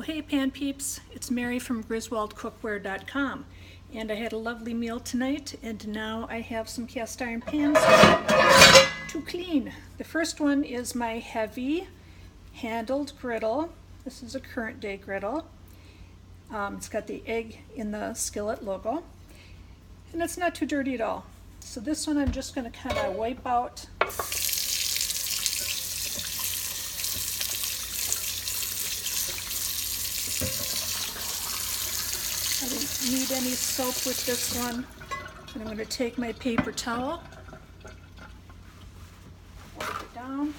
Well, hey Pan Peeps, it's Mary from Griswold and I had a lovely meal tonight, and now I have some cast iron pans to clean. The first one is my heavy handled griddle. This is a current day griddle. It's got the egg in the skillet logo, and it's not too dirty at all. So this one I'm just going to kind of wipe out I don't need any soap with this one. And I'm going to take my paper towel, wipe it down.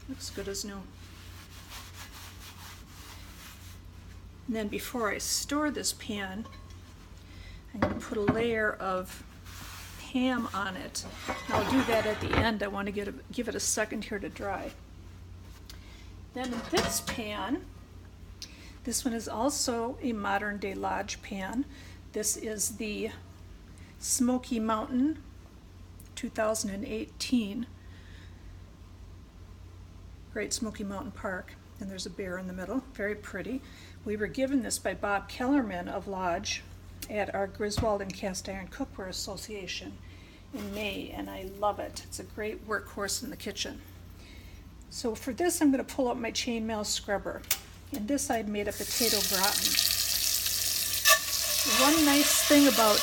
Looks good as new. And then before I store this pan, I'm going to put a layer of ham on it. And I'll do that at the end. I want to give it a second here to dry. Then in this pan, this one is also a modern day lodge pan. This is the Smoky Mountain 2018 Great Smoky Mountain Park, and there's a bear in the middle, very pretty. We were given this by Bob Kellerman of Lodge at our Griswold and Cast Iron Cookware Association in May, and I love it. It's a great workhorse in the kitchen. So for this, I'm going to pull out my chainmail scrubber, and this I'd made a potato gratin. One nice thing about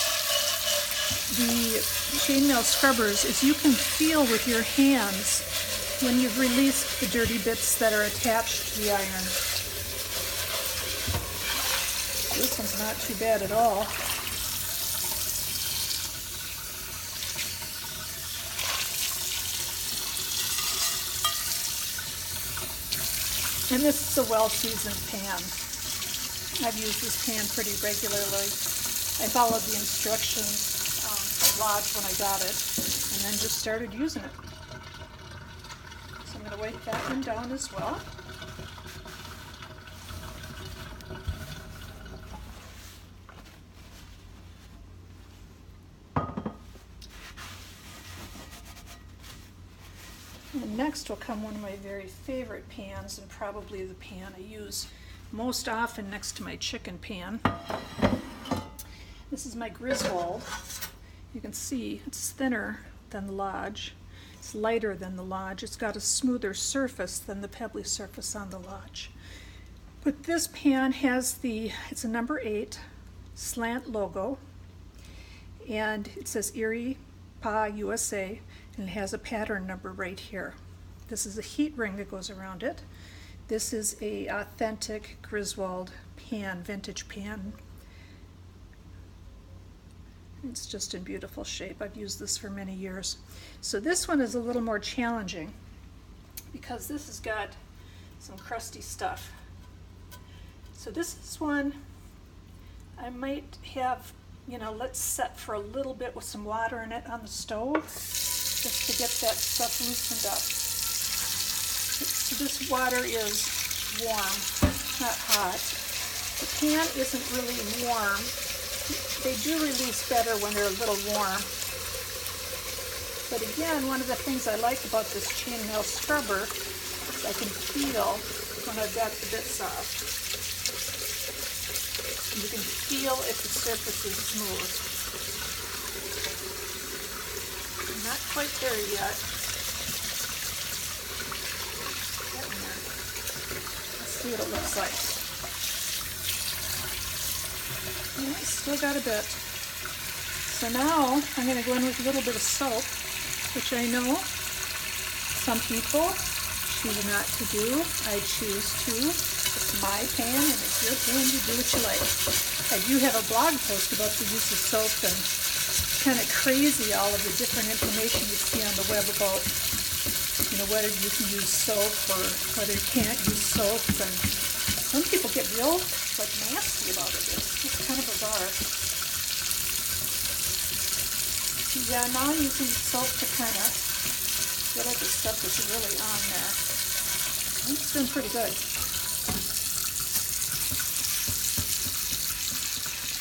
the chainmail scrubbers is you can feel with your hands when you've released the dirty bits that are attached to the iron. This one's not too bad at all. And this is a well-seasoned pan. I've used this pan pretty regularly. I followed the instructions from Lodge when I got it, and then just started using it. So I'm going to wipe that one down as well. And next will come one of my very favorite pans, and probably the pan I use most often next to my chicken pan. This is my Griswold. You can see it's thinner than the Lodge. It's lighter than the Lodge. It's got a smoother surface than the pebbly surface on the Lodge. But this pan has it's a number 8 slant logo, and it says Erie Pa USA, and it has a pattern number right here. This is a heat ring that goes around it. This is a authentic Griswold pan, vintage pan. It's just in beautiful shape. I've used this for many years. So this one is a little more challenging because this has got some crusty stuff. So this is one I might have, let's set for a little bit with some water in it on the stove just to get that stuff loosened up. So this water is warm, not hot. The pan isn't really warm. They do release better when they're a little warm. But again, one of the things I like about this chainmail scrubber is I can feel when I've got the bits off. You can feel if the surface is smooth. I'm not quite there yet. Getting there. Let's see what it looks like. Yeah, still got a bit. So now I'm going to go in with a little bit of soap, which I know some people choose not to do. I choose to. It's my pan, and it's your pan. You do what you like. I do have a blog post about the use of soap, and it's kind of crazy all of the different information you see on the web about, whether you can use soap or whether you can't use soap. And some people get real nasty about it. It's kind of bizarre. Yeah, now I'm using soap to kind of get at the stuff that's really on there. I think it's doing pretty good.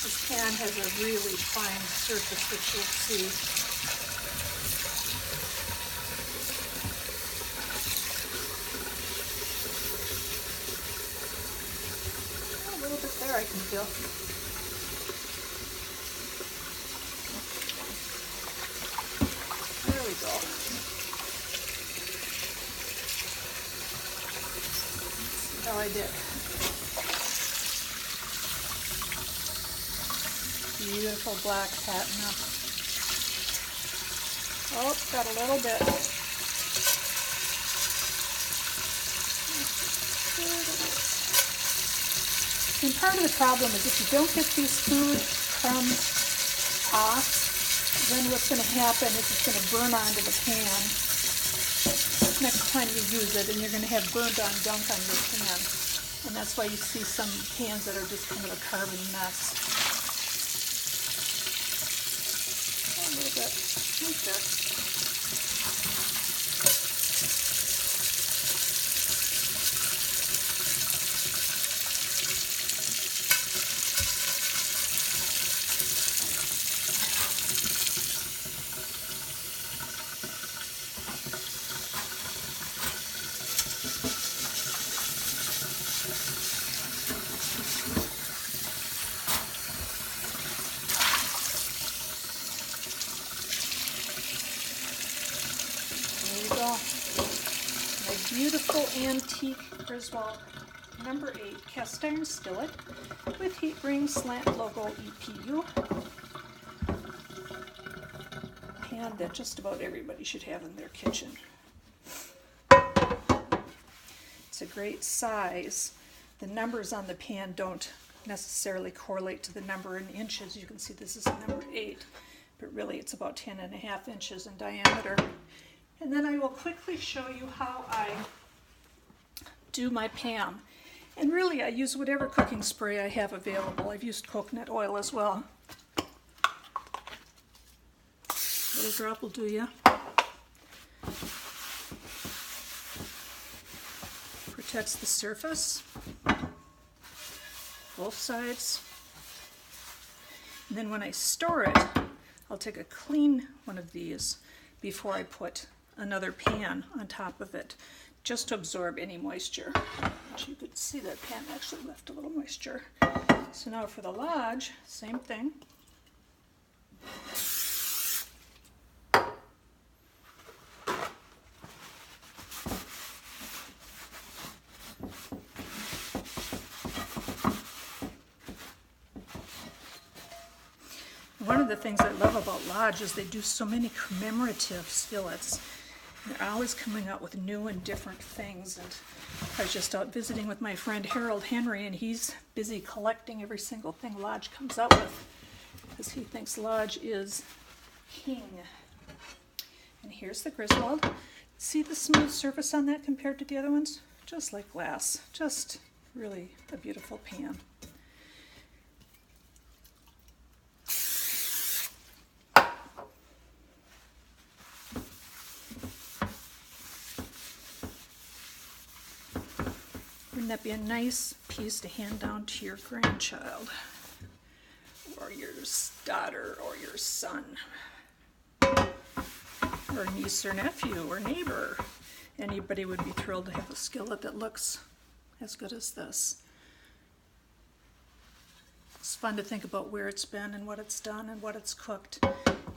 This pan has a really fine surface that you'll see. There I can feel. There we go. See how I did. Beautiful black patina. Oh, got a little bit. And part of the problem is if you don't get these food crumbs off, then what's going to happen is it's going to burn onto the pan next time you use it, and you're going to have burned on gunk on your pan. And that's why you see some pans that are just kind of a carbon mess. A little bit like this. My beautiful antique Griswold number 8 cast iron skillet with heat ring slant logo EPU. Pan that just about everybody should have in their kitchen. It's a great size. The numbers on the pan don't necessarily correlate to the number in inches. You can see this is number 8, but really it's about 10.5 inches in diameter. And then I will quickly show you how I do my pan. And really I use whatever cooking spray I have available. I've used coconut oil as well. Little drop will do ya. Protects the surface, both sides. And then when I store it, I'll take a clean one of these before I put another pan on top of it, just to absorb any moisture. As you could see, that pan actually left a little moisture. So now for the lodge, same thing. One of the things I love about Lodge is they do so many commemorative skillets. They're always coming out with new and different things. And I was just out visiting with my friend Harold Henry, and he's busy collecting every single thing Lodge comes out with because he thinks Lodge is king. And here's the Griswold. See the smooth surface on that compared to the other ones? Just like glass. Just really a beautiful pan. Wouldn't that be a nice piece to hand down to your grandchild, or your daughter, or your son, or niece or nephew or neighbor? Anybody would be thrilled to have a skillet that looks as good as this. It's fun to think about where it's been and what it's done and what it's cooked.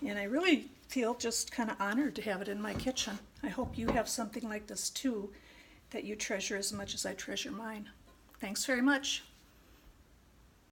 And I really feel just kind of honored to have it in my kitchen. I hope you have something like this too, that you treasure as much as I treasure mine. Thanks very much.